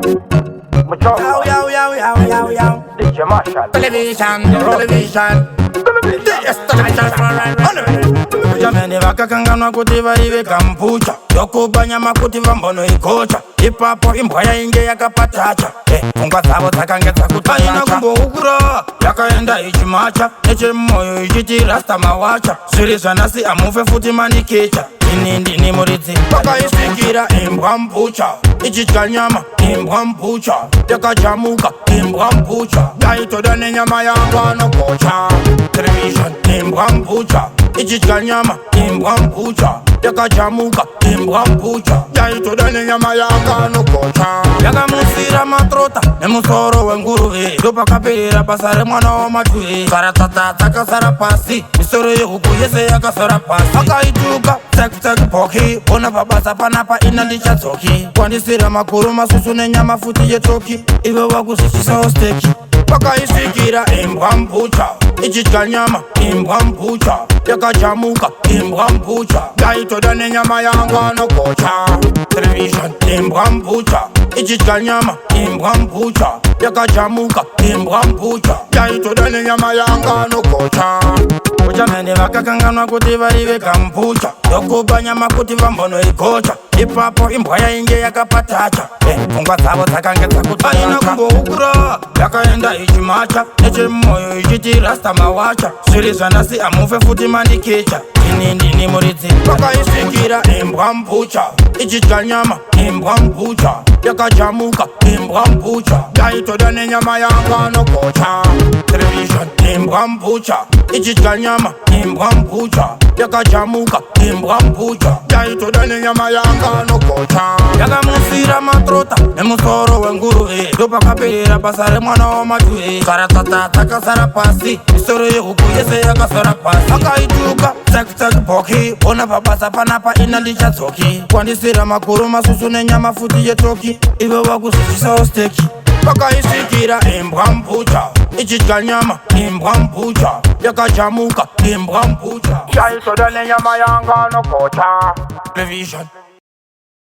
Yo, yo, yo, yo, yo, yo. DJ Marshall. Television, television. Yes, television. Jamani vakakanganwa kuti vaive kampucha yokubanya makuti vambono ikocha ipapo imbwa yainge yakapatacha pfungwa dzavo dzakange dzakutaina kumboukura yakaenda ichimacha nechemwoyo ichiti rasta mawacha zviri zvanasi amufe futi manikecha ini ndini muridzi pakaisvikira imbwa mpucha ichidya nyama imbwa mpucha yakajamuka imbwa mpucha yaitoda nenyama yangu anokocha television imbwa mpucha ichidya nyama imbwa mpucha yakajamuka imbwa mpucha yaitoda nenyama yanga anokocha yakamusira matrota nemusoro wenguruve ndopakaperera basa remwana wamatuve tsaratsatsa dzakasara pasi misoro yehuku yese yakasara pasi akaituka tsekutsekpoki ona pabasa panapa ina ndichadzoki kwandisira makuru masusu nenyama futi yetoki ive wakuzvichisawo steki pakaisvikira imbwa mpucha ichidya nyama imbwa mpucha yakajamuka imbwa mpucha yaitoda nenyama yangu anokocha television imbwa mpucha ichidya nyama imbwa mpucha yakajamuka imbwa mpucha yaitoda nenyama yangu anokocha uchamene vakakanganwa kuti vaive kampucha yokubanya makuti vambono ikocha ipapo imbwa yainge yakapatacha pfungwa dzavo dzakange dzakutaina kumboukura yakaenda ichimacha nechemwoyo ichiti rasta mawacha zviri zvanasi amufe futi manikecha ini ndini muridzi pakaisvikira imbwa mpucha ichidya nyama imbwa mpucha yakajamuka imbwa mpucha yaitoda nenyama yangu anokocha television imbwa mpucha ichidya nyama imbwa mpucha yakajamuka imbwa mpucha yaitoda nenyama yangu anokocha yakamusira matrota nemusoro wenguruve ndopakaperera basa remwana wamatuve tsaratsatsa dzakasara pasi misoro yehuku yese yakasara pasi akaituka tsekutsekpoki ona pabasa panapa ina ndichadzoki kwandisira makuru masusu nenyama futi yetoki ive wakuzvichisawo steki pakaisvikira imbwa mpucha ichidya nyama imbwa mpucha yakajamuka imbwa mpucha yaitoda nenyama yanga anokocha television